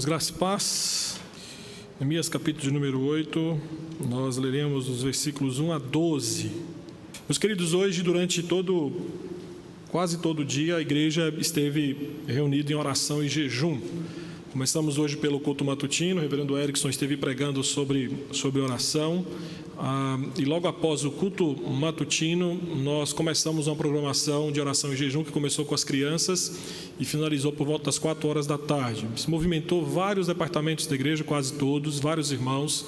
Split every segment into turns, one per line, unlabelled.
Irmãos, graça e paz. Neemias capítulo de número 8, nós leremos os versículos 1 a 12. Meus queridos, hoje durante quase todo o dia a igreja esteve reunida em oração e jejum. Começamos hoje pelo culto matutino, o reverendo Erickson esteve pregando sobre oração. E logo após o culto matutino, nós começamos uma programação de oração e jejum que começou com as crianças e finalizou por volta das 4 horas da tarde. Se movimentou vários departamentos da igreja, quase todos, vários irmãos,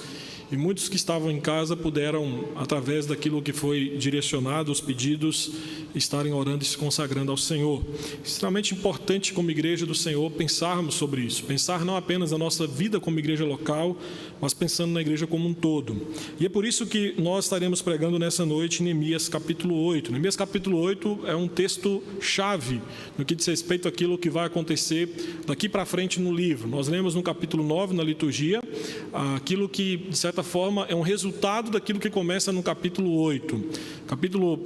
e muitos que estavam em casa puderam, através daquilo que foi direcionado, os pedidos, estarem orando e se consagrando ao Senhor. Extremamente importante como igreja do Senhor pensarmos sobre isso, pensar não apenas na nossa vida como igreja local, mas pensando na igreja como um todo. E é por isso que nós estaremos pregando nessa noite Neemias capítulo 8. Neemias capítulo 8 é um texto chave no que diz respeito àquilo que vai acontecer daqui para frente no livro. Nós lemos no capítulo 9, na liturgia, aquilo que, de certa forma, é um resultado daquilo que começa no capítulo 8.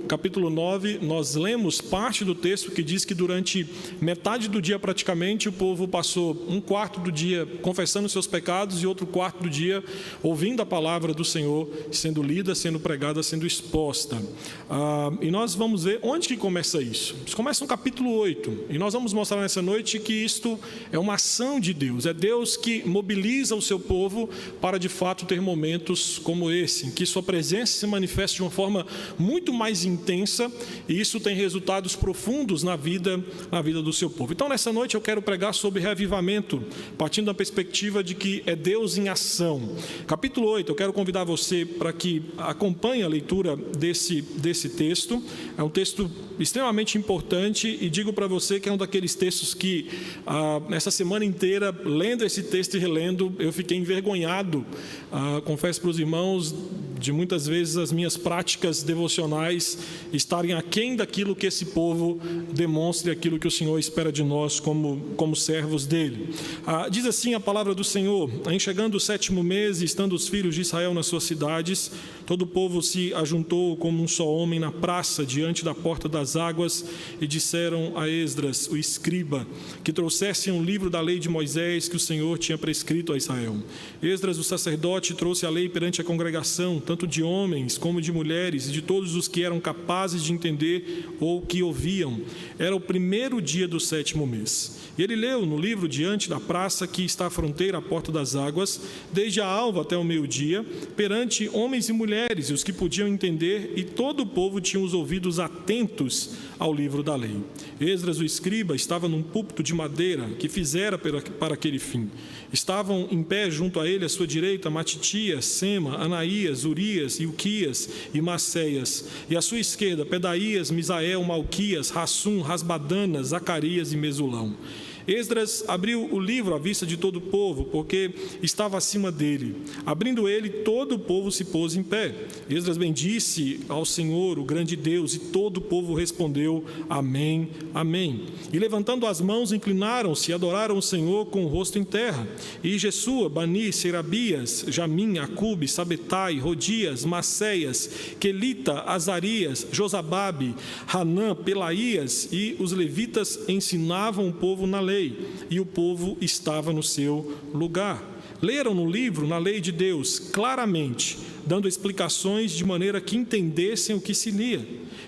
Capítulo 9, nós lemos parte do texto que diz que durante metade do dia praticamente o povo passou um quarto do dia confessando seus pecados e outro quarto do dia ouvindo a palavra do Senhor, sendo lida, sendo pregada, sendo exposta. E nós vamos ver onde que começa isso. Isso começa no capítulo 8 e nós vamos mostrar nessa noite que isto é uma ação de Deus, é Deus que mobiliza o seu povo para de fato ter momentos como esse, em que sua presença se manifesta de uma forma muito mais intensa, e isso tem resultados profundos na vida do seu povo. Então nessa noite eu quero pregar sobre reavivamento, partindo da perspectiva de que é Deus em ação. Capítulo 8, eu quero convidar você para que acompanhe a leitura desse texto. É um texto extremamente importante e digo para você que é um daqueles textos que nessa semana inteira, lendo esse texto e relendo, eu fiquei envergonhado. Confesso para os irmãos de muitas vezes as minhas práticas devocionais estarem aquém daquilo que esse povo demonstra e aquilo que o Senhor espera de nós como servos dele. Diz assim a palavra do Senhor: em chegando o 7º mês e estando os filhos de Israel nas suas cidades, todo o povo se ajuntou como um só homem na praça diante da porta das águas e disseram a Esdras, o escriba, que trouxesse um livro da lei de Moisés que o Senhor tinha prescrito a Israel. Esdras, o sacerdote, trouxe a lei perante a congregação, tanto de homens como de mulheres e de todos os que eram capazes de entender ou que ouviam. Era o 1º dia do 7º mês. E ele leu no livro diante da praça que está à fronteira à porta das águas, desde a alva até o meio-dia, perante homens e mulheres, e os que podiam entender, e todo o povo tinha os ouvidos atentos ao livro da lei. Esdras, o escriba, estava num púlpito de madeira que fizera para aquele fim. Estavam em pé junto a ele, à sua direita, Matitias, Sema, Anaías, Urias, Ilquias e Maceias, e à sua esquerda, Pedaías, Misael, Malquias, Rassum, Rasbadana, Zacarias e Mesulão. Esdras abriu o livro à vista de todo o povo, porque estava acima dele. Abrindo ele, todo o povo se pôs em pé. Esdras bendisse ao Senhor, o grande Deus, e todo o povo respondeu: Amém, Amém. E levantando as mãos, inclinaram-se e adoraram o Senhor com o rosto em terra. E Jesua, Bani, Serabias, Jamim, Acube, Sabetai, Rodias, Maceias, Quelita, Azarias, Josababe, Hanã, Pelaías e os levitas ensinavam o povo na lei, e o povo estava no seu lugar. Leram no livro, na lei de Deus, claramente, dando explicações de maneira que entendessem o que se lia.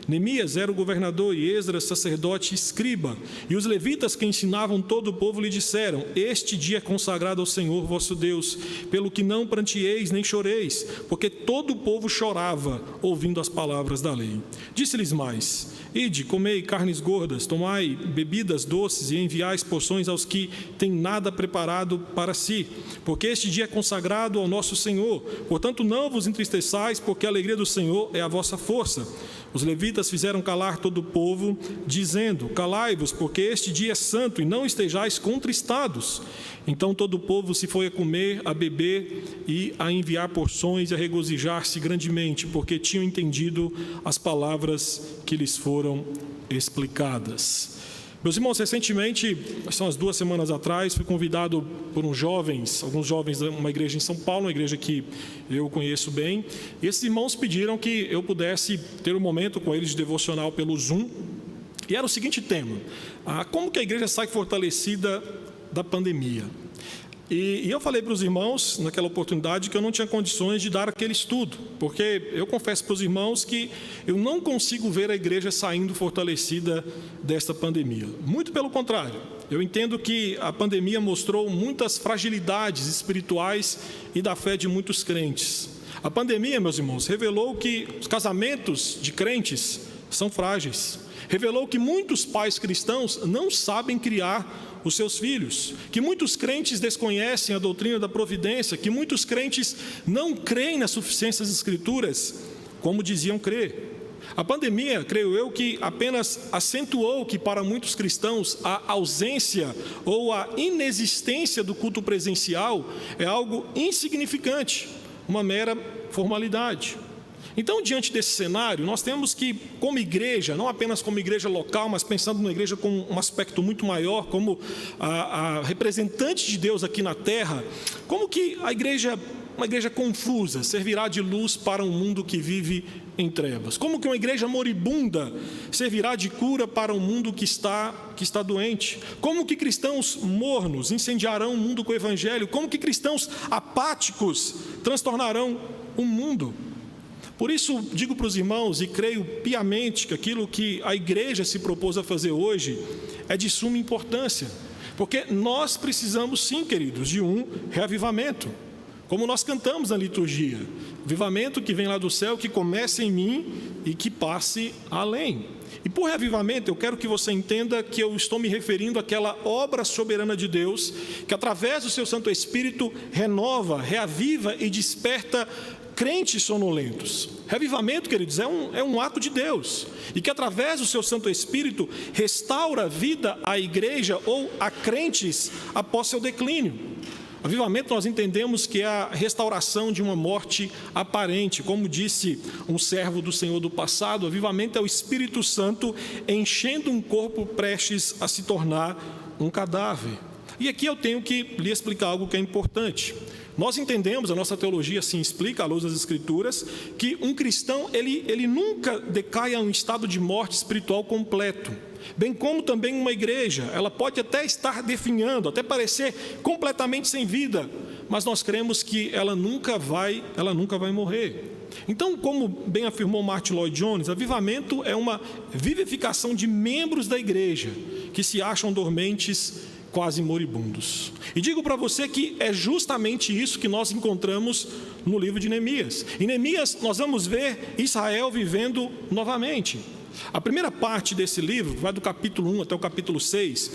Neemias era o governador e Esdras, sacerdote e escriba, e os levitas que ensinavam todo o povo lhe disseram: este dia é consagrado ao Senhor vosso Deus, pelo que não prantieis nem choreis, porque todo o povo chorava ouvindo as palavras da lei. Disse-lhes mais: ide, comei carnes gordas, tomai bebidas doces e enviais porções aos que têm nada preparado para si, porque este dia é consagrado ao nosso Senhor. Portanto, não vos entristeçais, porque a alegria do Senhor é a vossa força. Os levitas fizeram calar todo o povo, dizendo: calai-vos, porque este dia é santo, e não estejais contristados. Então todo o povo se foi a comer, a beber e a enviar porções e a regozijar-se grandemente, porque tinham entendido as palavras que lhes foram explicadas. Meus irmãos, recentemente, são as 2 semanas atrás, fui convidado por alguns jovens de uma igreja em São Paulo, uma igreja que eu conheço bem, e esses irmãos pediram que eu pudesse ter um momento com eles de devocional pelo Zoom, e era o seguinte tema: como que a igreja sai fortalecida da pandemia? E eu falei para os irmãos, naquela oportunidade, que eu não tinha condições de dar aquele estudo, porque eu confesso para os irmãos que eu não consigo ver a igreja saindo fortalecida desta pandemia. Muito pelo contrário, eu entendo que a pandemia mostrou muitas fragilidades espirituais e da fé de muitos crentes. A pandemia, meus irmãos, revelou que os casamentos de crentes são frágeis. Revelou que muitos pais cristãos não sabem criar os seus filhos, que muitos crentes desconhecem a doutrina da providência, que muitos crentes não creem na suficiência das Escrituras, como diziam crer. A pandemia, creio eu, que apenas acentuou que para muitos cristãos a ausência ou a inexistência do culto presencial é algo insignificante, uma mera formalidade. Então, diante desse cenário, nós temos que, como igreja, não apenas como igreja local, mas pensando numa igreja com um aspecto muito maior, como a representante de Deus aqui na terra, como que a igreja, uma igreja confusa, servirá de luz para um mundo que vive em trevas? Como que uma igreja moribunda servirá de cura para um mundo que está doente? Como que cristãos mornos incendiarão o mundo com o evangelho? Como que cristãos apáticos transtornarão o mundo? Por isso, digo para os irmãos, e creio piamente que aquilo que a igreja se propôs a fazer hoje é de suma importância, porque nós precisamos sim, queridos, de um reavivamento, como nós cantamos na liturgia, avivamento que vem lá do céu, que comece em mim e que passe além. E por reavivamento, eu quero que você entenda que eu estou me referindo àquela obra soberana de Deus, que através do seu Santo Espírito renova, reaviva e desperta crentes sonolentos. Reavivamento, queridos, é um ato de Deus, e que através do seu Santo Espírito restaura a vida à igreja ou a crentes após seu declínio. Avivamento nós entendemos que é a restauração de uma morte aparente, como disse um servo do Senhor do passado. Avivamento é o Espírito Santo enchendo um corpo prestes a se tornar um cadáver. E aqui eu tenho que lhe explicar algo que é importante. Nós entendemos, a nossa teologia assim explica, à luz das Escrituras, que um cristão, ele nunca decai a um estado de morte espiritual completo. Bem como também uma igreja, ela pode até estar definhando, até parecer completamente sem vida, mas nós cremos que ela nunca vai morrer. Então, como bem afirmou Martin Lloyd Jones, avivamento é uma vivificação de membros da igreja que se acham dormentes, quase moribundos. E digo para você que é justamente isso que nós encontramos no livro de Neemias. Em Neemias nós vamos ver Israel vivendo novamente. A primeira parte desse livro, vai do capítulo 1 até o capítulo 6,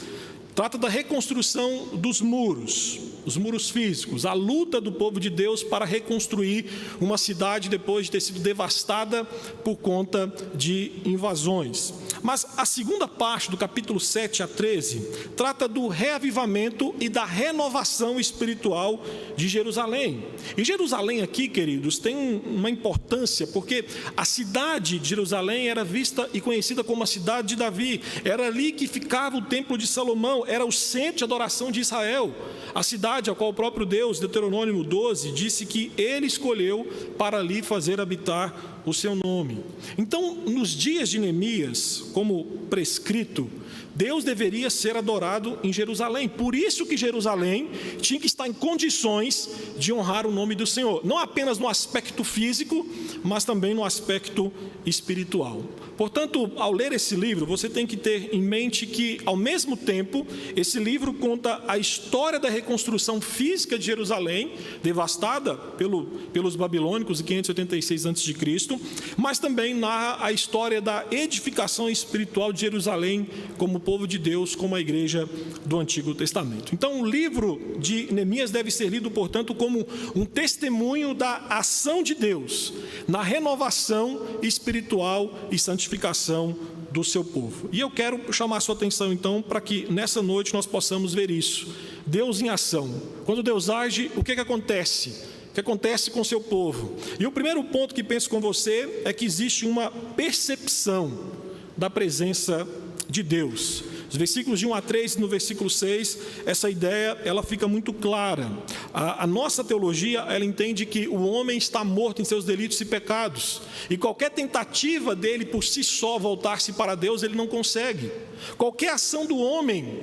trata da reconstrução dos muros, os muros físicos, a luta do povo de Deus para reconstruir uma cidade depois de ter sido devastada por conta de invasões. Mas a segunda parte, do capítulo 7 a 13, trata do reavivamento e da renovação espiritual de Jerusalém. E Jerusalém aqui, queridos, tem uma importância, porque a cidade de Jerusalém era vista e conhecida como a cidade de Davi. Era ali que ficava o templo de Salomão, era o centro de adoração de Israel. A cidade a qual o próprio Deus, Deuteronômio 12, disse que ele escolheu para ali fazer habitar o seu nome. Então, nos dias de Neemias, como prescrito, Deus deveria ser adorado em Jerusalém. Por isso que Jerusalém tinha que estar em condições de honrar o nome do Senhor, não apenas no aspecto físico, mas também no aspecto espiritual. Portanto, ao ler esse livro, você tem que ter em mente que, ao mesmo tempo, esse livro conta a história da reconstrução física de Jerusalém, devastada pelos babilônicos em 586 a.C., mas também narra a história da edificação espiritual de Jerusalém como povo de Deus, como a igreja do Antigo Testamento. Então, o livro de Neemias deve ser lido, portanto, como um testemunho da ação de Deus na renovação espiritual e santificação do seu povo. E eu quero chamar a sua atenção, então, para que nessa noite nós possamos ver isso. Deus em ação. Quando Deus age, o que acontece? O que acontece com o seu povo? E o primeiro ponto que penso com você é que existe uma percepção da presença de Deus. Os versículos de 1 a 3, no versículo 6, essa ideia ela fica muito clara. A nossa teologia, ela entende que o homem está morto em seus delitos e pecados, e qualquer tentativa dele por si só voltar-se para Deus, ele não consegue. Qualquer ação do homem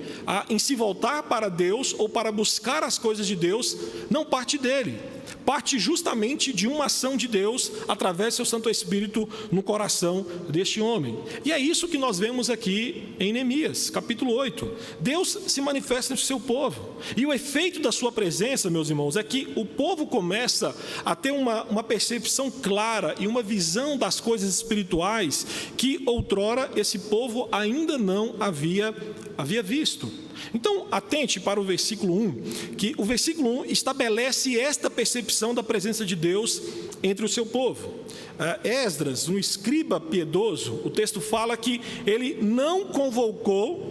em se voltar para Deus ou para buscar as coisas de Deus, não parte dele. Parte justamente de uma ação de Deus através do seu Santo Espírito no coração deste homem. E é isso que nós vemos aqui em Neemias, capítulo 8. Deus se manifesta no seu povo. E o efeito da sua presença, meus irmãos, é que o povo começa a ter uma percepção clara e uma visão das coisas espirituais que outrora esse povo ainda não havia visto. Então, atente para o versículo 1, que o versículo 1 estabelece esta percepção da presença de Deus entre o seu povo. Esdras, um escriba piedoso, o texto fala que ele não convocou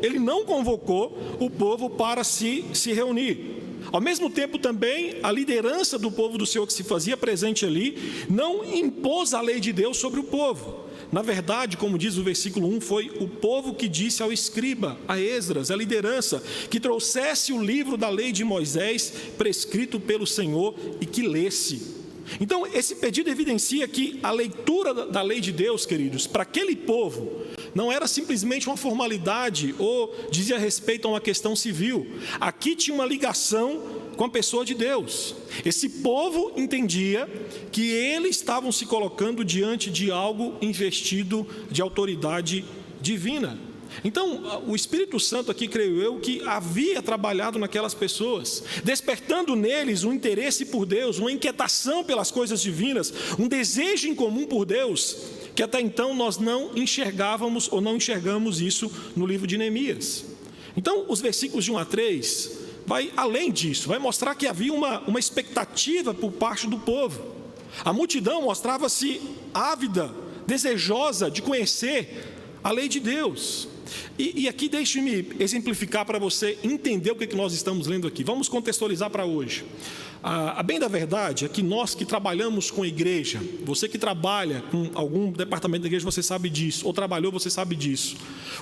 o povo para se reunir. Ao mesmo tempo também, a liderança do povo do Senhor que se fazia presente ali, não impôs a lei de Deus sobre o povo. Na verdade, como diz o versículo 1, foi o povo que disse ao escriba, a Esdras, a liderança, que trouxesse o livro da lei de Moisés, prescrito pelo Senhor, e que lesse. Então, esse pedido evidencia que a leitura da lei de Deus, queridos, para aquele povo, não era simplesmente uma formalidade ou dizia respeito a uma questão civil. Aqui tinha uma ligação com a pessoa de Deus. Esse povo entendia que eles estavam se colocando diante de algo investido de autoridade divina. Então, o Espírito Santo aqui, creio eu, que havia trabalhado naquelas pessoas, despertando neles um interesse por Deus, uma inquietação pelas coisas divinas, um desejo em comum por Deus, que até então nós não enxergávamos ou não enxergamos isso no livro de Neemias. Então, os versículos de 1 a 3 vai além disso, vai mostrar que havia uma expectativa por parte do povo. A multidão mostrava-se ávida, desejosa de conhecer a lei de Deus. E aqui deixe-me exemplificar para você entender o que nós estamos lendo aqui. Vamos contextualizar para hoje. A bem da verdade é que nós que trabalhamos com a igreja, você que trabalha com algum departamento da igreja, você sabe disso, ou trabalhou, você sabe disso.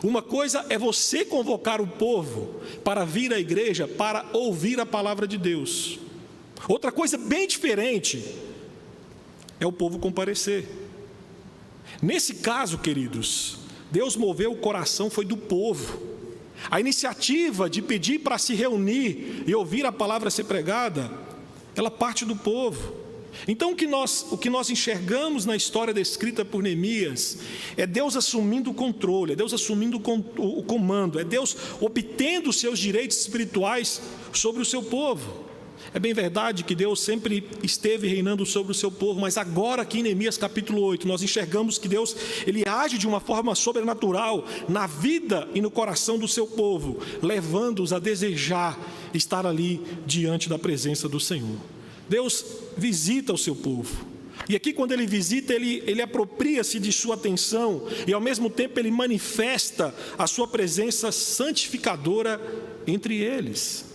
Uma coisa é você convocar o povo para vir à igreja, para ouvir a palavra de Deus. Outra coisa bem diferente é o povo comparecer. Nesse caso, queridos, Deus moveu o coração, foi do povo. A iniciativa de pedir para se reunir e ouvir a palavra ser pregada, ela parte do povo. Então o que nós enxergamos na história descrita por Neemias é Deus assumindo o controle, é Deus assumindo o comando, é Deus obtendo os seus direitos espirituais sobre o seu povo. É bem verdade que Deus sempre esteve reinando sobre o seu povo, mas agora aqui em Neemias capítulo 8, nós enxergamos que Deus, Ele age de uma forma sobrenatural na vida e no coração do seu povo, levando-os a desejar estar ali diante da presença do Senhor. Deus visita o seu povo. E aqui quando Ele visita, Ele apropria-se de sua atenção e ao mesmo tempo Ele manifesta a sua presença santificadora entre eles.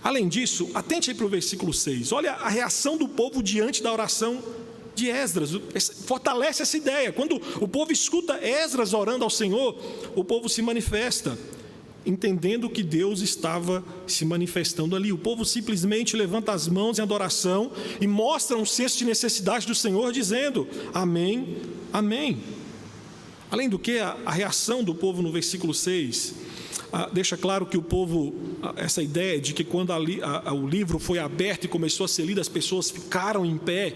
Além disso, atente aí para o versículo 6. Olha a reação do povo diante da oração de Esdras. Fortalece essa ideia. Quando o povo escuta Esdras orando ao Senhor, o povo se manifesta, entendendo que Deus estava se manifestando ali. O povo simplesmente levanta as mãos em adoração e mostra um senso de necessidade do Senhor, dizendo: Amém, Amém. Além do que, a reação do povo no versículo 6... deixa claro que o povo, essa ideia de que quando o livro foi aberto e começou a ser lido, as pessoas ficaram em pé.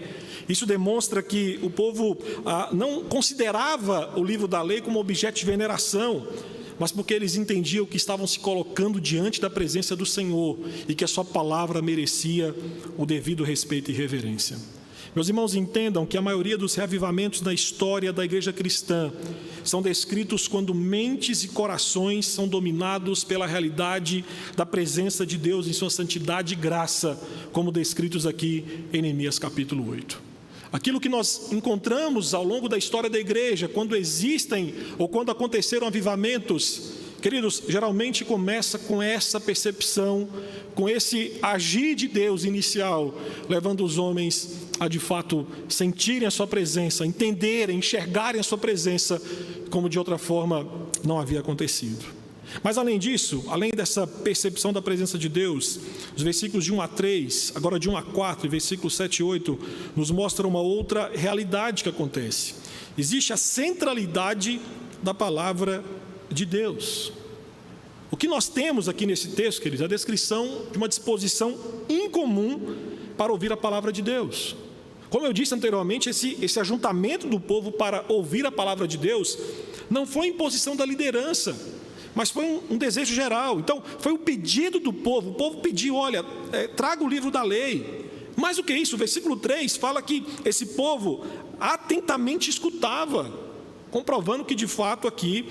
Isso demonstra que o povo não considerava o livro da lei como objeto de veneração, mas porque eles entendiam que estavam se colocando diante da presença do Senhor e que a sua palavra merecia o devido respeito e reverência. Meus irmãos, entendam que a maioria dos reavivamentos na história da igreja cristã são descritos quando mentes e corações são dominados pela realidade da presença de Deus em sua santidade e graça, como descritos aqui em Neemias capítulo 8. Aquilo que nós encontramos ao longo da história da igreja, quando existem ou quando aconteceram avivamentos, queridos, geralmente começa com essa percepção, com esse agir de Deus inicial, levando os homens a de fato sentirem a sua presença, entenderem, enxergarem a sua presença, como de outra forma não havia acontecido. Mas além disso, além dessa percepção da presença de Deus, os versículos de 1 a 3, agora de 1 a 4 e versículos 7 e 8, nos mostram uma outra realidade que acontece. Existe a centralidade da palavra de Deus. O que nós temos aqui nesse texto, queridos, é a descrição de uma disposição incomum para ouvir a palavra de Deus. Como eu disse anteriormente, esse ajuntamento do povo para ouvir a palavra de Deus não foi imposição da liderança, mas foi um desejo geral. Então, foi o pedido do povo. O povo pediu, olha, traga o livro da lei. Mais do que isso, o versículo 3 fala que esse povo atentamente escutava, comprovando que de fato aqui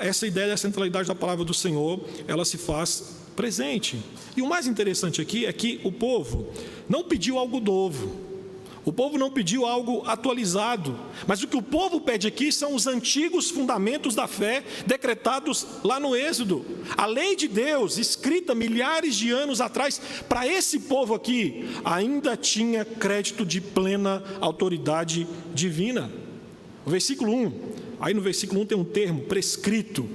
essa ideia da centralidade da palavra do Senhor, ela se faz presente. E o mais interessante aqui é que o povo não pediu algo novo, o povo não pediu algo atualizado, mas o que o povo pede aqui são os antigos fundamentos da fé decretados lá no Êxodo. A lei de Deus, escrita milhares de anos atrás, para esse povo aqui, ainda tinha crédito de plena autoridade divina. O versículo 1, aí no versículo 1 tem um termo, prescrito.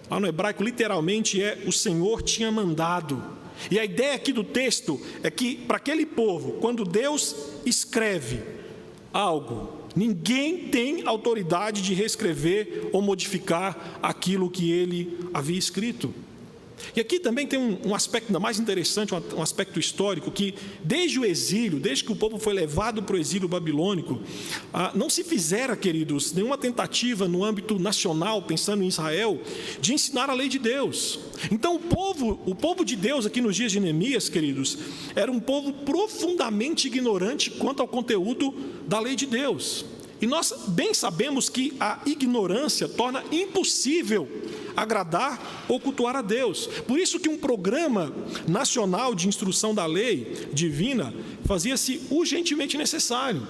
Lá no hebraico, literalmente, o Senhor tinha mandado. E a ideia aqui do texto é que, para aquele povo, quando Deus escreve algo, ninguém tem autoridade de reescrever ou modificar aquilo que ele havia escrito. E aqui também tem um aspecto ainda mais interessante, um aspecto histórico, que desde o exílio, desde que o povo foi levado para o exílio babilônico, não se fizera, queridos, nenhuma tentativa no âmbito nacional, pensando em Israel, de ensinar a lei de Deus. Então o povo de Deus aqui nos dias de Neemias, queridos, era um povo profundamente ignorante quanto ao conteúdo da lei de Deus. E nós bem sabemos que a ignorância torna impossível agradar ou cultuar a Deus. Por isso que um programa nacional de instrução da lei divina fazia-se urgentemente necessário.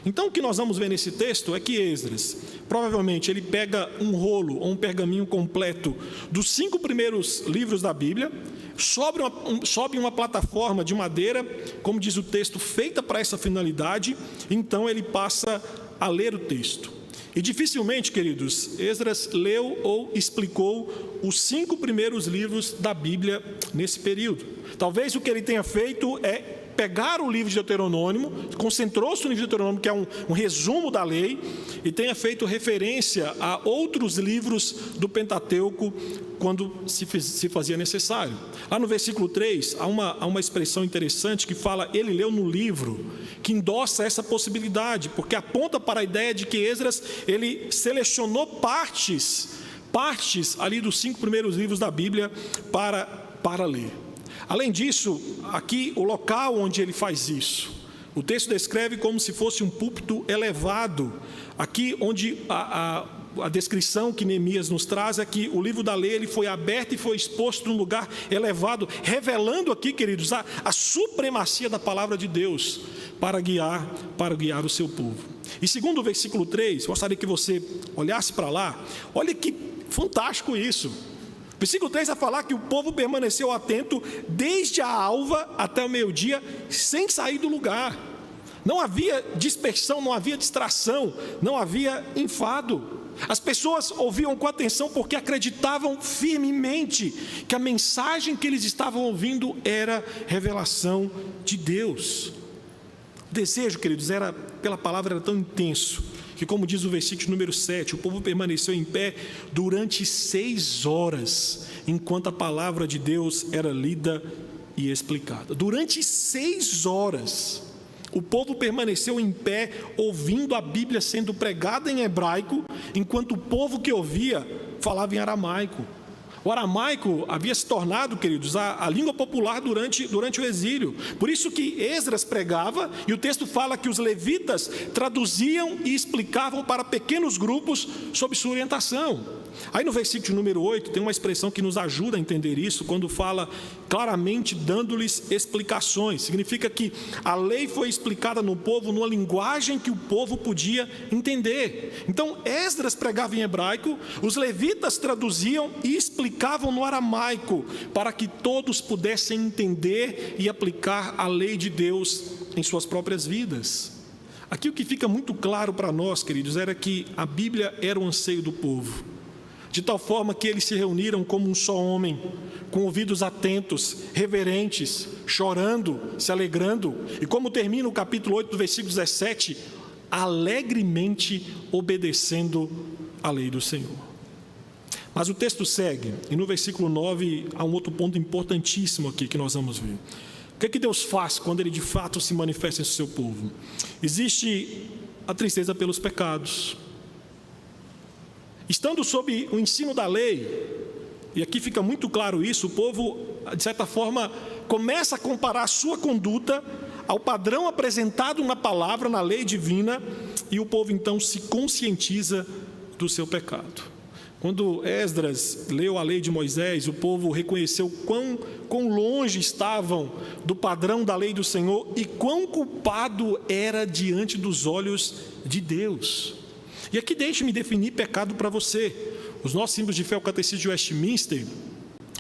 Então o que nós vamos ver nesse texto é que Esdras, provavelmente ele pega um rolo ou um pergaminho completo dos 5 primeiros livros da Bíblia, sobe uma plataforma de madeira, como diz o texto, feita para essa finalidade, então ele passa a ler o texto. E dificilmente, queridos, Esdras leu ou explicou os 5 primeiros livros da Bíblia nesse período. Talvez o que ele tenha feito é pegar o livro de Deuteronômio, concentrou-se no livro de Deuteronômio, que é um resumo da lei, e tenha feito referência a outros livros do Pentateuco quando se fazia necessário. Lá no versículo 3, há uma expressão interessante que fala, ele leu no livro, que endossa essa possibilidade, porque aponta para a ideia de que Esdras, ele selecionou partes ali dos 5 primeiros livros da Bíblia para ler. Além disso, aqui o local onde ele faz isso, o texto descreve como se fosse um púlpito elevado. Aqui onde a descrição que Neemias nos traz é que o livro da lei ele foi aberto e foi exposto num lugar elevado, revelando aqui, queridos, a supremacia da palavra de Deus para guiar o seu povo. E segundo o versículo 3, gostaria que você olhasse para lá, olha que fantástico isso. Versículo 3 vai falar que o povo permaneceu atento desde a alva até o meio-dia, sem sair do lugar. Não havia dispersão, não havia distração, não havia enfado. As pessoas ouviam com atenção porque acreditavam firmemente que a mensagem que eles estavam ouvindo era revelação de Deus. O desejo, queridos, pela palavra era tão intenso que, como diz o versículo número 7, o povo permaneceu em pé durante 6 horas, enquanto a palavra de Deus era lida e explicada. Durante 6 horas, o povo permaneceu em pé, ouvindo a Bíblia sendo pregada em hebraico, enquanto o povo que ouvia falava em aramaico. O aramaico havia se tornado, queridos, a língua popular durante o exílio. Por isso que Esdras pregava, e o texto fala que os levitas traduziam e explicavam para pequenos grupos sob sua orientação. Aí no versículo número 8 tem uma expressão que nos ajuda a entender isso, quando fala claramente dando-lhes explicações. Significa que a lei foi explicada no povo numa linguagem que o povo podia entender. Então Esdras pregava em hebraico, os levitas traduziam e explicavam no aramaico, para que todos pudessem entender e aplicar a lei de Deus em suas próprias vidas. Aqui o que fica muito claro para nós, queridos, era que a Bíblia era o anseio do povo. de tal forma que eles se reuniram como um só homem, com ouvidos atentos, reverentes, chorando, se alegrando, e como termina o capítulo 8, do versículo 17, alegremente obedecendo a lei do Senhor. Mas o texto segue, e no versículo 9 há um outro ponto importantíssimo aqui que nós vamos ver. O que é que Deus faz quando Ele de fato se manifesta em seu povo? Existe a tristeza pelos pecados. Estando sob o ensino da lei, e aqui fica muito claro isso, o povo, de certa forma, começa a comparar a sua conduta ao padrão apresentado na palavra, na lei divina, e o povo então se conscientiza do seu pecado. Quando Esdras leu a lei de Moisés, o povo reconheceu quão longe estavam do padrão da lei do Senhor e quão culpado era diante dos olhos de Deus. E aqui deixe-me definir pecado para você. Os nossos símbolos de fé, o Catecismo de Westminster,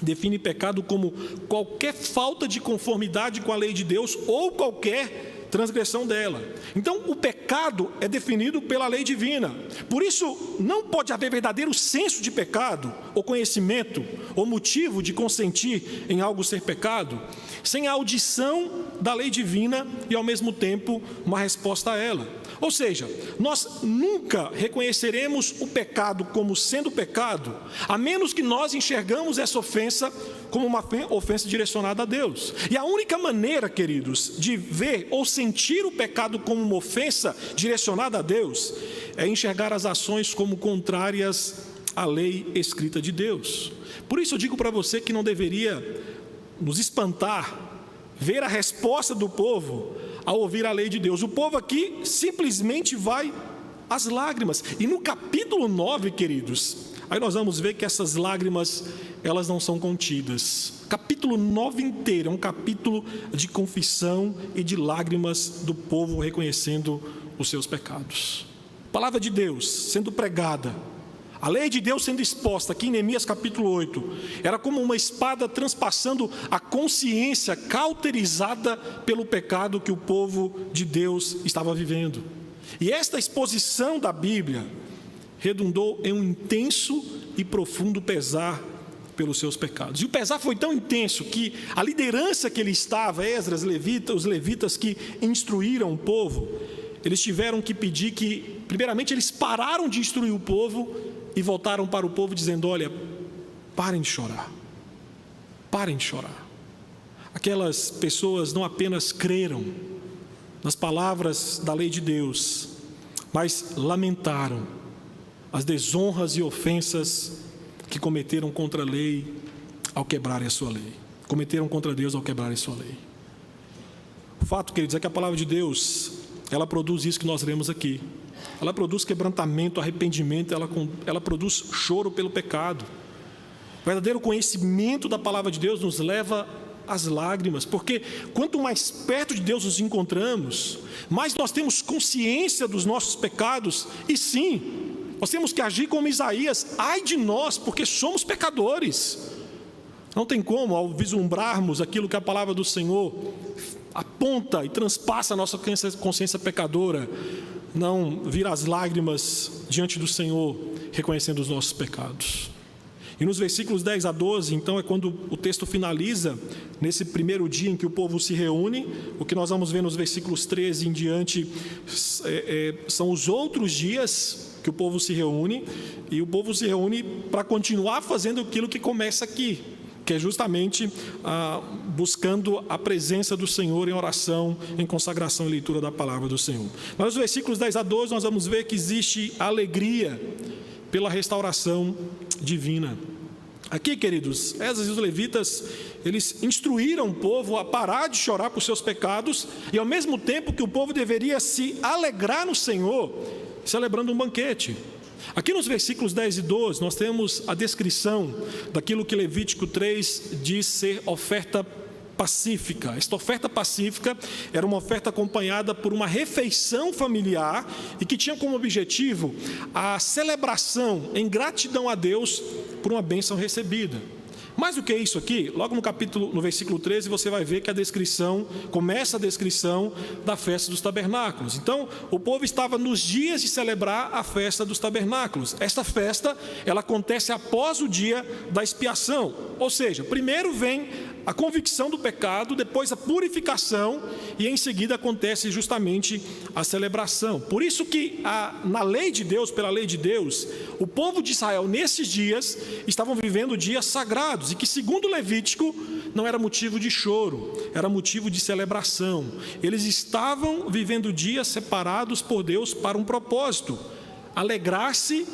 define pecado como qualquer falta de conformidade com a lei de Deus ou qualquer transgressão dela. Então, o pecado é definido pela lei divina. Por isso, não pode haver verdadeiro senso de pecado, ou conhecimento, ou motivo de consentir em algo ser pecado, sem a audição da lei divina e, ao mesmo tempo, uma resposta a ela. Ou seja, nós nunca reconheceremos o pecado como sendo pecado, a menos que nós enxergamos essa ofensa como uma ofensa direcionada a Deus. E a única maneira, queridos, de ver ou sentir o pecado como uma ofensa direcionada a Deus, é enxergar as ações como contrárias à lei escrita de Deus. Por isso eu digo para você que não deveria nos espantar ver a resposta do povo ao ouvir a lei de Deus. O povo aqui simplesmente vai às lágrimas. E no capítulo 9, queridos, aí nós vamos ver que essas lágrimas, elas não são contidas. Capítulo 9 inteiro é um capítulo de confissão e de lágrimas do povo reconhecendo os seus pecados. A palavra de Deus sendo pregada, a lei de Deus sendo exposta, aqui em Neemias capítulo 8, era como uma espada transpassando a consciência cauterizada pelo pecado que o povo de Deus estava vivendo. E esta exposição da Bíblia redundou em um intenso e profundo pesar pelos seus pecados. E o pesar foi tão intenso que a liderança que ele estava, Esdras, os levitas que instruíram o povo, eles tiveram que pedir que, primeiramente, eles pararam de instruir o povo e voltaram para o povo dizendo: olha, parem de chorar, parem de chorar. Aquelas pessoas não apenas creram nas palavras da lei de Deus, mas lamentaram as desonras e ofensas que cometeram contra a lei ao quebrarem a sua lei, cometeram contra Deus ao quebrarem a sua lei. O fato, queridos, é que a palavra de Deus, ela produz isso que nós lemos aqui. Ela produz quebrantamento, arrependimento, ela produz choro pelo pecado. O verdadeiro conhecimento da palavra de Deus nos leva às lágrimas, porque quanto mais perto de Deus nos encontramos, mais nós temos consciência dos nossos pecados, e sim, nós temos que agir como Isaías: ai de nós, porque somos pecadores. Não tem como, ao vislumbrarmos aquilo que a palavra do Senhor aponta e transpassa a nossa consciência pecadora, não vir as lágrimas diante do Senhor, reconhecendo os nossos pecados. E nos versículos 10 a 12, então, é quando o texto finaliza, nesse primeiro dia em que o povo se reúne. O que nós vamos ver nos versículos 13 em diante são os outros dias que o povo se reúne, e o povo se reúne para continuar fazendo aquilo que começa aqui, que é justamente buscando a presença do Senhor em oração, em consagração e leitura da palavra do Senhor. Mas nos versículos 10 a 12 nós vamos ver que existe alegria pela restauração divina. Aqui, queridos, Esdras e os levitas, eles instruíram o povo a parar de chorar por seus pecados, e ao mesmo tempo que o povo deveria se alegrar no Senhor, celebrando um banquete. Aqui nos versículos 10 e 12, nós temos a descrição daquilo que Levítico 3 diz ser oferta pacífica. Esta oferta pacífica era uma oferta acompanhada por uma refeição familiar e que tinha como objetivo a celebração em gratidão a Deus por uma bênção recebida. Mais do que isso aqui, logo no versículo 13, você vai ver que começa a descrição da festa dos tabernáculos. Então, o povo estava nos dias de celebrar a festa dos tabernáculos. Esta festa, ela acontece após o dia da expiação. Ou seja, primeiro vem a convicção do pecado, depois a purificação e em seguida acontece justamente a celebração. Por isso que na lei de Deus, pela lei de Deus, o povo de Israel nesses dias estavam vivendo dias sagrados e que, segundo Levítico, não era motivo de choro, era motivo de celebração. Eles estavam vivendo dias separados por Deus para um propósito: alegrar-se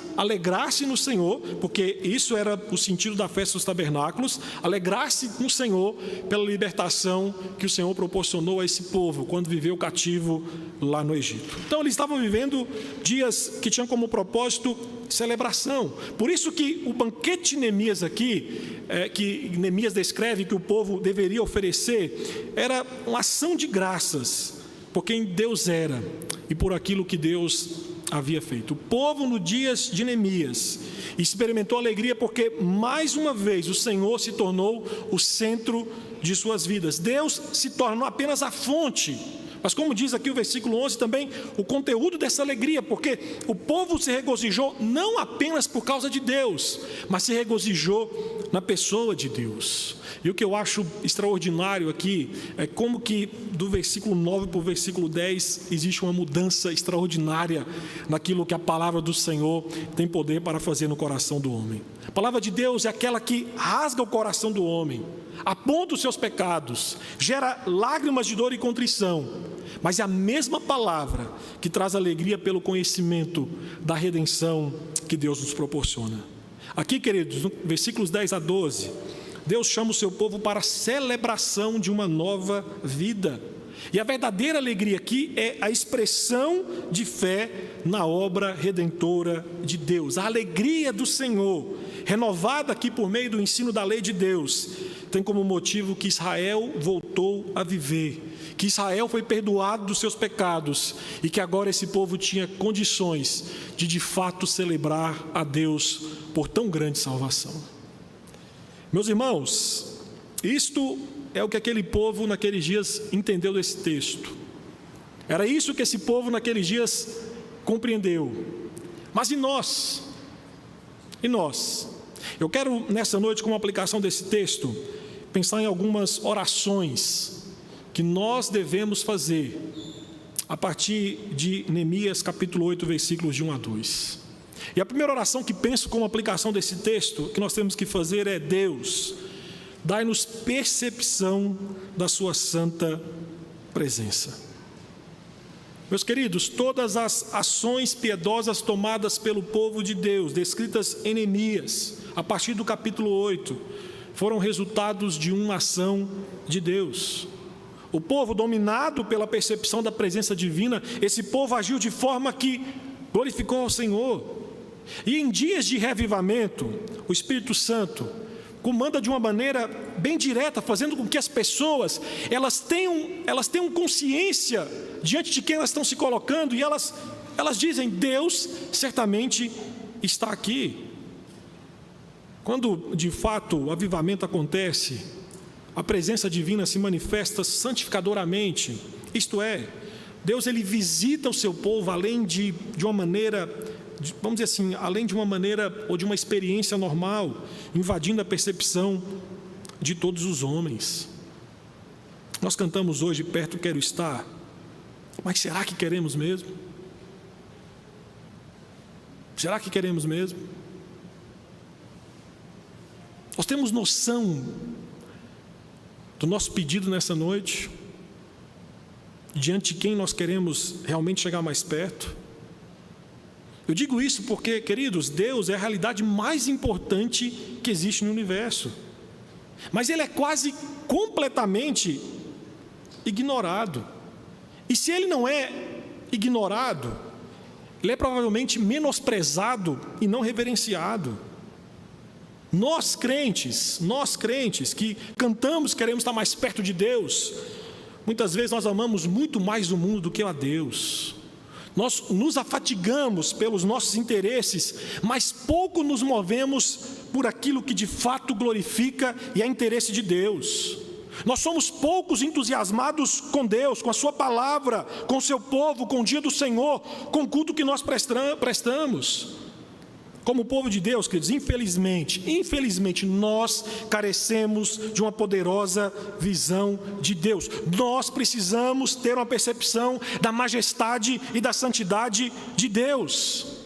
no Senhor, porque isso era o sentido da festa dos tabernáculos, alegrar-se no Senhor pela libertação que o Senhor proporcionou a esse povo quando viveu cativo lá no Egito. Então eles estavam vivendo dias que tinham como propósito celebração. Por isso que o banquete de Neemias aqui, que Neemias descreve que o povo deveria oferecer, era uma ação de graças por quem Deus era e por aquilo que Deus havia feito. O povo, no dias de Neemias, experimentou alegria porque mais uma vez o Senhor se tornou o centro de suas vidas. Deus se tornou apenas a fonte. Mas como diz aqui o versículo 11 também, o conteúdo dessa alegria, porque o povo se regozijou não apenas por causa de Deus, mas se regozijou na pessoa de Deus. E o que eu acho extraordinário aqui é como que do versículo 9 para o versículo 10 existe uma mudança extraordinária naquilo que a palavra do Senhor tem poder para fazer no coração do homem. A palavra de Deus é aquela que rasga o coração do homem, aponta os seus pecados, gera lágrimas de dor e contrição, mas é a mesma palavra que traz alegria pelo conhecimento da redenção que Deus nos proporciona. Aqui, queridos, no versículos 10 a 12, Deus chama o seu povo para a celebração de uma nova vida. E a verdadeira alegria aqui é a expressão de fé na obra redentora de Deus. A alegria do Senhor, renovada aqui por meio do ensino da lei de Deus, tem como motivo que Israel voltou a viver, que Israel foi perdoado dos seus pecados e que agora esse povo tinha condições de fato celebrar a Deus por tão grande salvação. Meus irmãos, isto é o que aquele povo naqueles dias entendeu desse texto. Era isso que esse povo naqueles dias compreendeu. Mas e nós? E nós? Eu quero nessa noite, como aplicação desse texto, pensar em algumas orações que nós devemos fazer a partir de Neemias capítulo 8, versículos de 1 a 2. E a primeira oração que penso como aplicação desse texto, que nós temos que fazer é: Deus, dai-nos percepção da sua santa presença. Meus queridos, todas as ações piedosas tomadas pelo povo de Deus, descritas em Neemias, a partir do capítulo 8, foram resultados de uma ação de Deus. O povo, dominado pela percepção da presença divina, esse povo agiu de forma que glorificou ao Senhor. E em dias de revivamento, o Espírito Santo comanda de uma maneira bem direta, fazendo com que as pessoas elas tenham consciência diante de quem elas estão se colocando, e elas dizem: Deus certamente está aqui. Quando de fato o avivamento acontece, a presença divina se manifesta santificadoramente, isto é, Deus ele visita o seu povo além de uma maneira, vamos dizer assim, além de uma maneira ou de uma experiência normal, invadindo a percepção de todos os homens. Nós cantamos hoje: perto quero estar, mas será que queremos mesmo? Será que queremos mesmo? Nós temos noção do nosso pedido nessa noite, diante de quem nós queremos realmente chegar mais perto? Eu digo isso porque, queridos, Deus é a realidade mais importante que existe no universo, mas Ele é quase completamente ignorado. E se Ele não é ignorado, Ele é provavelmente menosprezado e não reverenciado. Nós crentes que cantamos, queremos estar mais perto de Deus, muitas vezes nós amamos muito mais o mundo do que a Deus. Nós nos afatigamos pelos nossos interesses, mas pouco nos movemos por aquilo que de fato glorifica e é interesse de Deus. Nós somos poucos entusiasmados com Deus, com a sua palavra, com o seu povo, com o dia do Senhor, com o culto que nós prestamos. Como povo de Deus, queridos, infelizmente, nós carecemos de uma poderosa visão de Deus. Nós precisamos ter uma percepção da majestade e da santidade de Deus.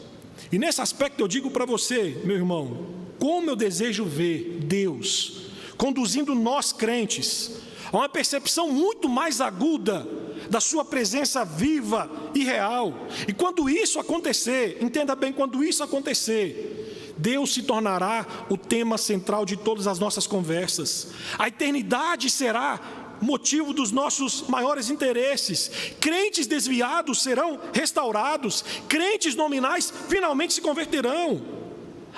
E nesse aspecto eu digo para você, meu irmão, como eu desejo ver Deus conduzindo nós crentes a uma percepção muito mais aguda da sua presença viva e real. E quando isso acontecer, entenda bem, quando isso acontecer, Deus se tornará o tema central de todas as nossas conversas. A eternidade será motivo dos nossos maiores interesses. Crentes desviados serão restaurados, crentes nominais finalmente se converterão.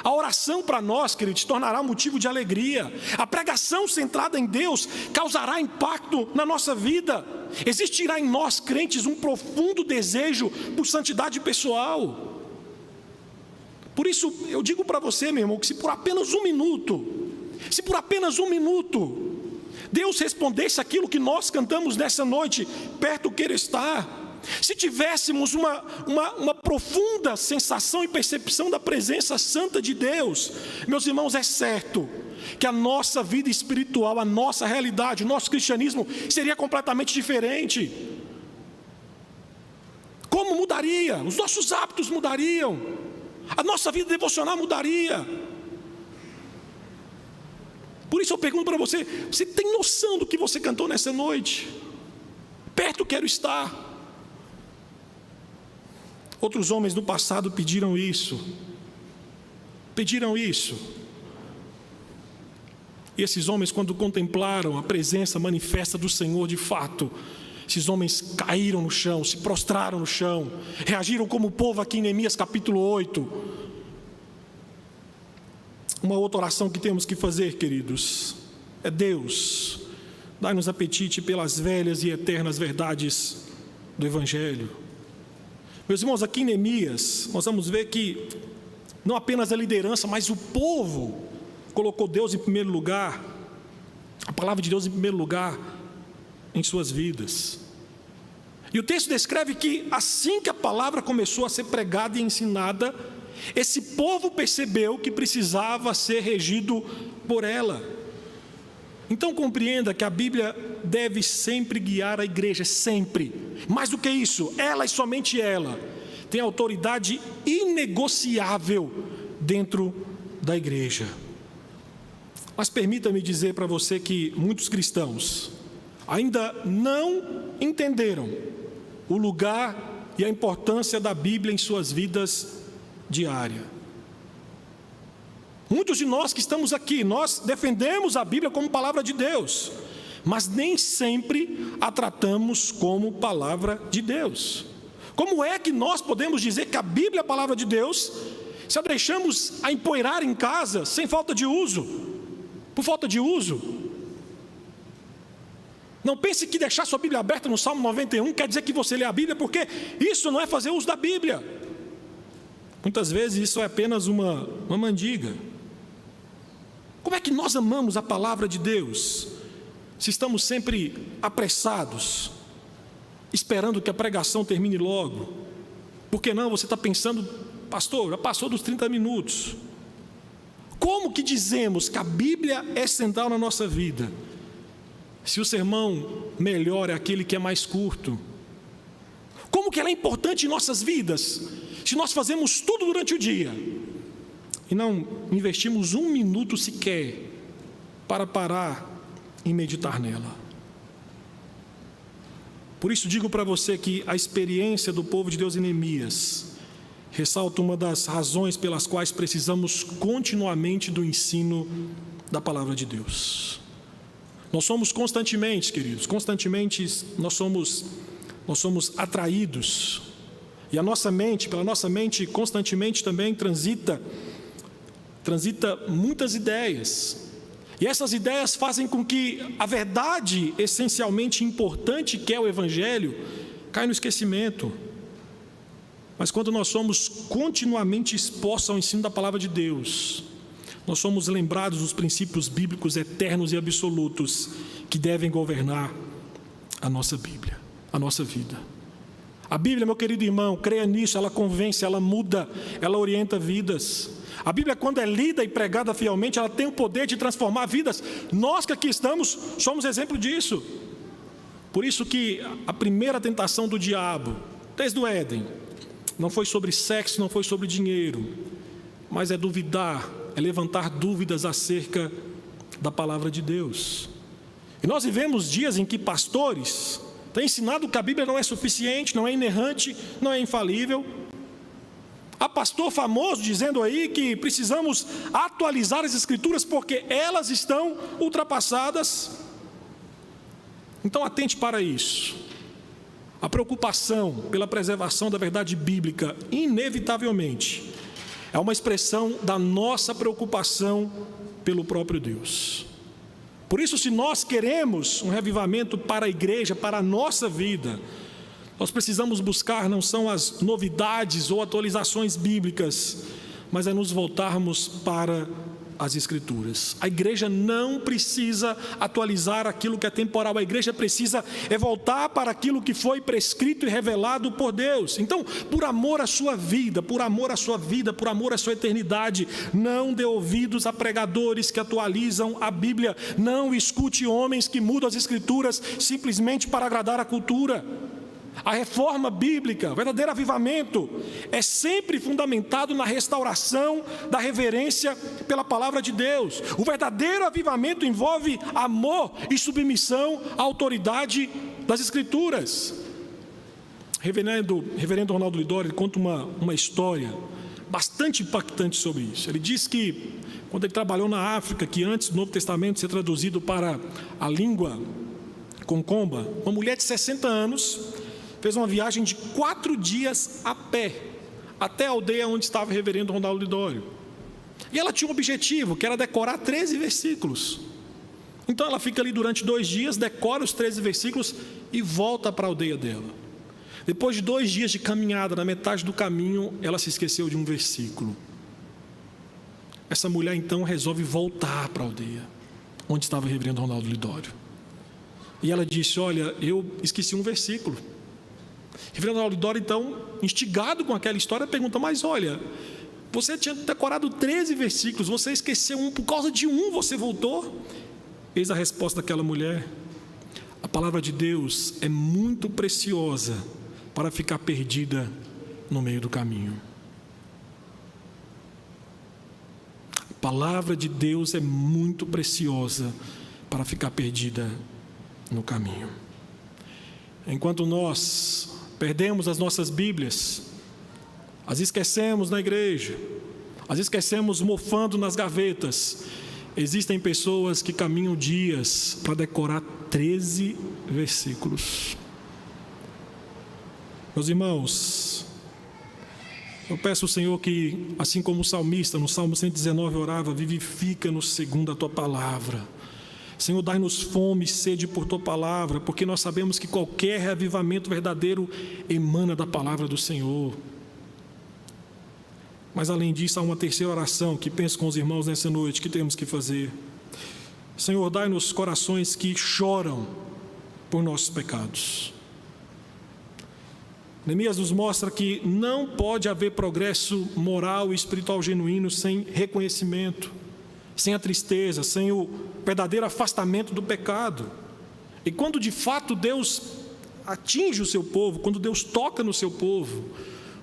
A oração para nós, queridos, tornará motivo de alegria. A pregação centrada em Deus causará impacto na nossa vida. Existirá em nós, crentes, um profundo desejo por santidade pessoal. Por isso, eu digo para você, meu irmão, que se por apenas um minuto, Deus respondesse aquilo que nós cantamos nessa noite, perto queira estar. Se tivéssemos uma profunda sensação e percepção da presença santa de Deus, meus irmãos, é certo que a nossa vida espiritual, a nossa realidade, o nosso cristianismo seria completamente diferente. Como mudaria? Os nossos hábitos mudariam, a nossa vida devocional mudaria. Por isso eu pergunto para você, você tem noção do que você cantou nessa noite? Perto quero estar. Outros homens no passado pediram isso. E esses homens, quando contemplaram a presença manifesta do Senhor de fato, esses homens caíram no chão, se prostraram no chão, reagiram como o povo aqui em Neemias capítulo 8. Uma outra oração que temos que fazer, queridos, é: Deus, dai-nos apetite pelas velhas e eternas verdades do Evangelho. Meus irmãos, aqui em Neemias, nós vamos ver que não apenas a liderança, mas o povo colocou Deus em primeiro lugar, a palavra de Deus em primeiro lugar em suas vidas. E o texto descreve que assim que a palavra começou a ser pregada e ensinada, esse povo percebeu que precisava ser regido por ela. Então compreenda que a Bíblia deve sempre guiar a igreja, sempre. Mais do que isso, ela e somente ela tem autoridade inegociável dentro da igreja. Mas permita-me dizer para você que muitos cristãos ainda não entenderam o lugar e a importância da Bíblia em suas vidas diárias. Muitos de nós que estamos aqui, nós defendemos a Bíblia como palavra de Deus, mas nem sempre a tratamos como palavra de Deus. Como é que nós podemos dizer que a Bíblia é a palavra de Deus, se a deixamos a empoeirar em casa, sem falta de uso, por falta de uso? Não pense que deixar sua Bíblia aberta no Salmo 91 quer dizer que você lê a Bíblia, porque isso não é fazer uso da Bíblia. Muitas vezes isso é apenas uma mandiga. Como é que nós amamos a palavra de Deus, se estamos sempre apressados, esperando que a pregação termine logo? Por que não? Você está pensando: pastor, já passou dos 30 minutos. Como que dizemos que a Bíblia é central na nossa vida, se o sermão melhor é aquele que é mais curto? Como que ela é importante em nossas vidas, se nós fazemos tudo durante o dia e não investimos um minuto sequer para parar e meditar nela? Por isso digo para você que a experiência do povo de Deus em Neemias ressalta uma das razões pelas quais precisamos continuamente do ensino da palavra de Deus. Nós somos constantemente, queridos, nós somos atraídos, e a nossa mente, pela nossa mente constantemente também transita muitas ideias, e essas ideias fazem com que a verdade essencialmente importante, que é o Evangelho, caia no esquecimento. Mas quando nós somos continuamente expostos ao ensino da palavra de Deus, nós somos lembrados dos princípios bíblicos eternos e absolutos que devem governar a nossa Bíblia, a nossa vida. A Bíblia, meu querido irmão, creia nisso, ela convence, ela muda, ela orienta vidas. A Bíblia, quando é lida e pregada fielmente, ela tem o poder de transformar vidas. Nós que aqui estamos, somos exemplo disso. Por isso que a primeira tentação do diabo, desde o Éden, não foi sobre sexo, não foi sobre dinheiro, mas é duvidar, é levantar dúvidas acerca da palavra de Deus. E nós vivemos dias em que pastores têm ensinado que a Bíblia não é suficiente, não é inerrante, não é infalível. Há pastor famoso dizendo aí que precisamos atualizar as Escrituras porque elas estão ultrapassadas. Então atente para isso. A preocupação pela preservação da verdade bíblica, inevitavelmente, é uma expressão da nossa preocupação pelo próprio Deus. Por isso, se nós queremos um revivamento para a igreja, para a nossa vida, nós precisamos buscar não são as novidades ou atualizações bíblicas, mas é nos voltarmos para as Escrituras. A igreja não precisa atualizar aquilo que é temporal, a igreja precisa voltar para aquilo que foi prescrito e revelado por Deus. Então, por amor à sua vida, por amor à sua vida, por amor à sua eternidade, não dê ouvidos a pregadores que atualizam a Bíblia, não escute homens que mudam as Escrituras simplesmente para agradar a cultura. A reforma bíblica, o verdadeiro avivamento, é sempre fundamentado na restauração da reverência pela palavra de Deus. O verdadeiro avivamento envolve amor e submissão à autoridade das Escrituras. Reverendo Ronaldo Lidório conta uma história bastante impactante sobre isso. Ele diz que quando ele trabalhou na África, que antes do Novo Testamento ser traduzido para a língua concomba, uma mulher de 60 anos fez uma viagem de 4 dias a pé, até a aldeia onde estava o reverendo Ronaldo Lidório. E ela tinha um objetivo, que era decorar 13 versículos. Então ela fica ali durante 2 dias, decora os 13 versículos e volta para a aldeia dela. Depois de 2 dias de caminhada, na metade do caminho, ela se esqueceu de um versículo. Essa mulher então resolve voltar para a aldeia, onde estava o reverendo Ronaldo Lidório. E ela disse: olha, eu esqueci um versículo. O reverendo Ronaldo Lidório, então, instigado com aquela história, pergunta: mas olha, você tinha decorado 13 versículos, você esqueceu um, por causa de um você voltou? Eis a resposta daquela mulher: a palavra de Deus é muito preciosa para ficar perdida no meio do caminho. A palavra de Deus é muito preciosa para ficar perdida no caminho. Enquanto nós perdemos as nossas Bíblias, as esquecemos na igreja, as esquecemos mofando nas gavetas, existem pessoas que caminham dias para decorar 13 versículos. Meus irmãos, eu peço ao Senhor que, assim como o salmista no Salmo 119 orava: vivifica-nos segundo a tua palavra. Senhor, dai-nos fome e sede por tua palavra, porque nós sabemos que qualquer reavivamento verdadeiro emana da palavra do Senhor. Mas além disso, há uma terceira oração que penso com os irmãos nessa noite que temos que fazer. Senhor, dai-nos corações que choram por nossos pecados. Neemias nos mostra que não pode haver progresso moral e espiritual genuíno sem reconhecimento, sem a tristeza, sem o verdadeiro afastamento do pecado. E quando de fato Deus atinge o seu povo, quando Deus toca no seu povo,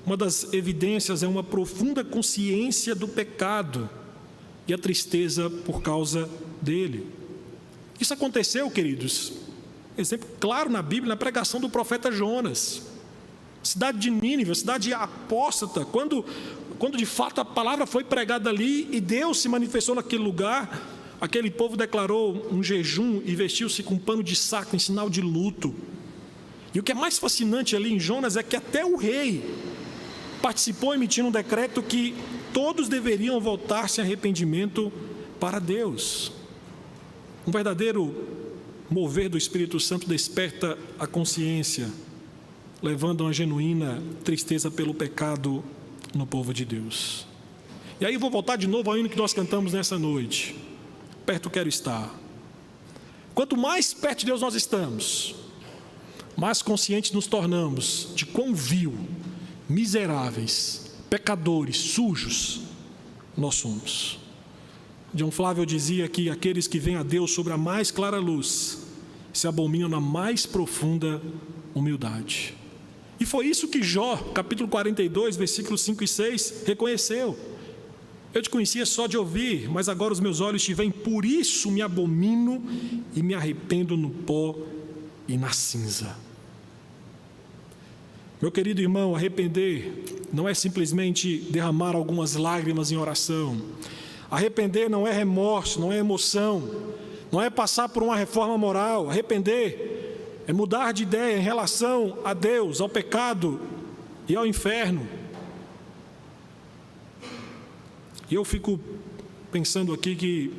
uma das evidências é uma profunda consciência do pecado e a tristeza por causa dele. Isso aconteceu, queridos, exemplo claro na Bíblia, na pregação do profeta Jonas. Cidade de Nínive, cidade apóstata, quando de fato a palavra foi pregada ali e Deus se manifestou naquele lugar, aquele povo declarou um jejum e vestiu-se com um pano de saco em sinal de luto. E o que é mais fascinante ali em Jonas é que até o rei participou emitindo um decreto que todos deveriam voltar-se em arrependimento para Deus. Um verdadeiro mover do Espírito Santo desperta a consciência levando uma genuína tristeza pelo pecado no povo de Deus. E aí vou voltar de novo ao hino que nós cantamos nessa noite. Perto quero estar. Quanto mais perto de Deus nós estamos, mais conscientes nos tornamos de quão vil, miseráveis, pecadores, sujos nós somos. John Flávio dizia que aqueles que vêm a Deus sobre a mais clara luz se abominam na mais profunda humildade. E foi isso que Jó, capítulo 42, versículos 5 e 6, reconheceu. Eu te conhecia só de ouvir, mas agora os meus olhos te veem, por isso me abomino e me arrependo no pó e na cinza. Meu querido irmão, arrepender não é simplesmente derramar algumas lágrimas em oração. Arrepender não é remorso, não é emoção, não é passar por uma reforma moral. Arrepender é mudar de ideia em relação a Deus, ao pecado e ao inferno. E eu fico pensando aqui que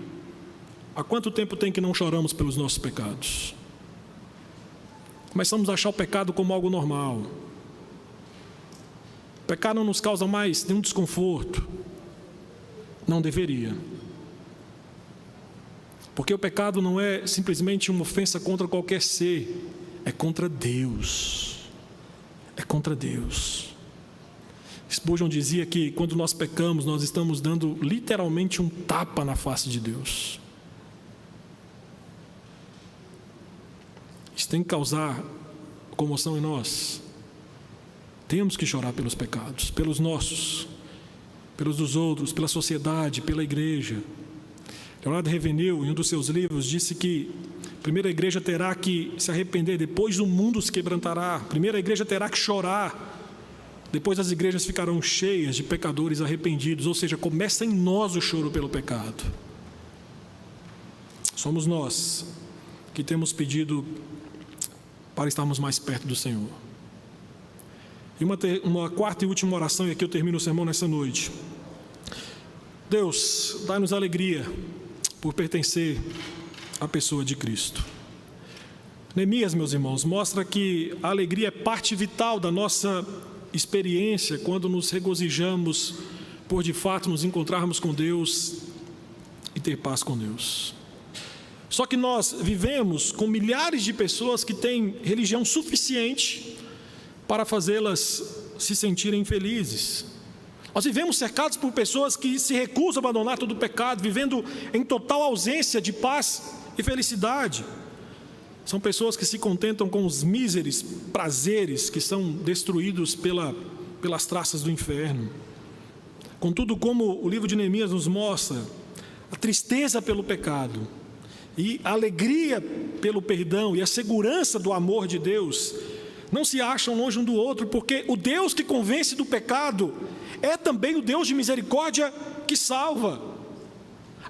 há quanto tempo tem que não choramos pelos nossos pecados? Começamos a achar o pecado como algo normal. O pecado não nos causa mais nenhum desconforto. Não deveria. Porque o pecado não é simplesmente uma ofensa contra qualquer ser, é contra Deus. É contra Deus. Spurgeon dizia que quando nós pecamos, nós estamos dando literalmente um tapa na face de Deus. Isso tem que causar comoção em nós. Temos que chorar pelos pecados, pelos nossos, pelos dos outros, pela sociedade, pela igreja. Leonardo Ravenhill, em um dos seus livros, disse que primeiro a igreja terá que se arrepender, depois o mundo se quebrantará. Primeiro a igreja terá que chorar, depois as igrejas ficarão cheias de pecadores arrependidos. Ou seja, começa em nós o choro pelo pecado. Somos nós que temos pedido para estarmos mais perto do Senhor. E uma quarta e última oração, e aqui eu termino o sermão nessa noite. Deus, dá-nos alegria por pertencer à pessoa de Cristo. Neemias, meus irmãos, mostra que a alegria é parte vital da nossa experiência quando nos regozijamos por de fato nos encontrarmos com Deus e ter paz com Deus. Só que nós vivemos com milhares de pessoas que têm religião suficiente para fazê-las se sentirem felizes. Nós vivemos cercados por pessoas que se recusam a abandonar todo o pecado, vivendo em total ausência de paz e felicidade. São pessoas que se contentam com os míseros prazeres que são destruídos pelas traças do inferno. Contudo, como o livro de Neemias nos mostra, a tristeza pelo pecado e a alegria pelo perdão e a segurança do amor de Deus não se acham longe um do outro, porque o Deus que convence do pecado é também o Deus de misericórdia que salva.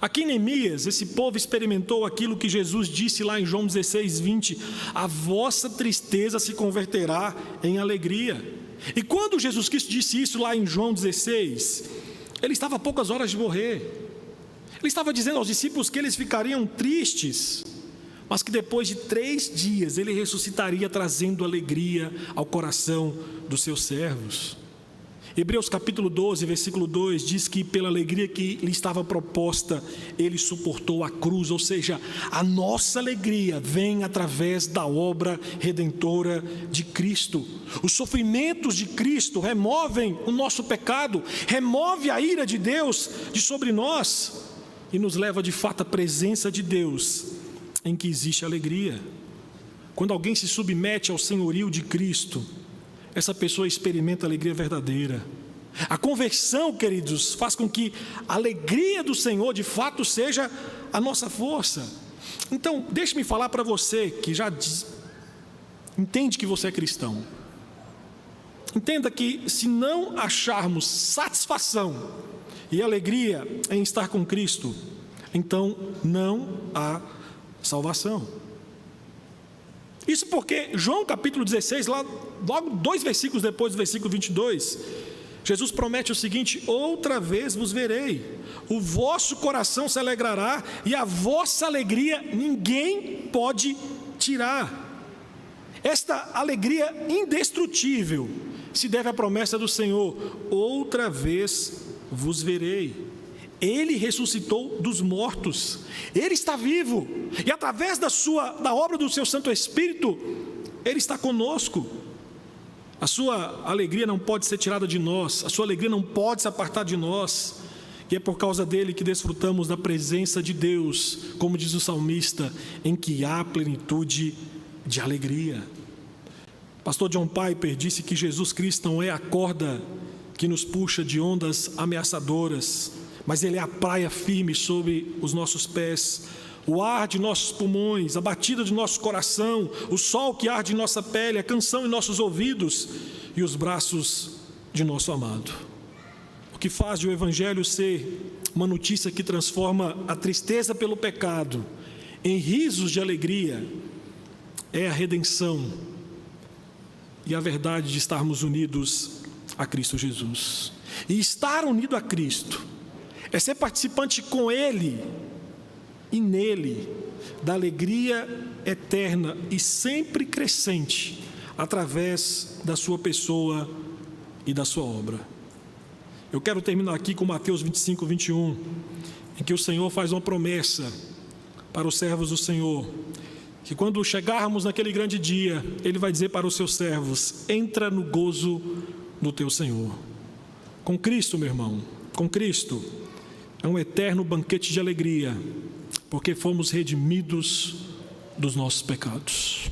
Aqui em Neemias, esse povo experimentou aquilo que Jesus disse lá em João 16:20: a vossa tristeza se converterá em alegria. E quando Jesus Cristo disse isso lá em João 16, ele estava a poucas horas de morrer. Ele estava dizendo aos discípulos que eles ficariam tristes, mas que depois de 3 dias ele ressuscitaria, trazendo alegria ao coração dos seus servos. Hebreus capítulo 12, versículo 2 diz que pela alegria que lhe estava proposta, ele suportou a cruz. Ou seja, a nossa alegria vem através da obra redentora de Cristo. Os sofrimentos de Cristo removem o nosso pecado, remove a ira de Deus de sobre nós e nos leva de fato à presença de Deus, em que existe alegria. Quando alguém se submete ao senhorio de Cristo, essa pessoa experimenta a alegria verdadeira. A conversão, queridos, faz com que a alegria do Senhor de fato seja a nossa força. Então, deixe-me falar para você que já entende que você é cristão. Entenda que se não acharmos satisfação e alegria em estar com Cristo, então não há salvação. Isso porque João capítulo 16, logo 2 versículos depois do versículo 22, Jesus promete o seguinte: outra vez vos verei, o vosso coração se alegrará e a vossa alegria ninguém pode tirar. Esta alegria indestrutível se deve à promessa do Senhor: outra vez vos verei. Ele ressuscitou dos mortos, Ele está vivo, e através da obra do seu Santo Espírito, Ele está conosco. A sua alegria não pode ser tirada de nós, a sua alegria não pode se apartar de nós, e é por causa dele que desfrutamos da presença de Deus, como diz o salmista, em que há plenitude de alegria. Pastor John Piper disse que Jesus Cristo não é a corda que nos puxa de ondas ameaçadoras, mas Ele é a praia firme sobre os nossos pés, o ar de nossos pulmões, a batida de nosso coração, o sol que arde em nossa pele, a canção em nossos ouvidos e os braços de nosso amado. O que faz de o Evangelho ser uma notícia que transforma a tristeza pelo pecado em risos de alegria é a redenção e a verdade de estarmos unidos a Cristo Jesus. E estar unido a Cristo é ser participante com Ele e nele da alegria eterna e sempre crescente através da sua pessoa e da sua obra. Eu quero terminar aqui com Mateus 25, 21, em que o Senhor faz uma promessa para os servos do Senhor, que quando chegarmos naquele grande dia, Ele vai dizer para os seus servos: entra no gozo do teu Senhor. Com Cristo, meu irmão, com Cristo, é um eterno banquete de alegria, porque fomos redimidos dos nossos pecados.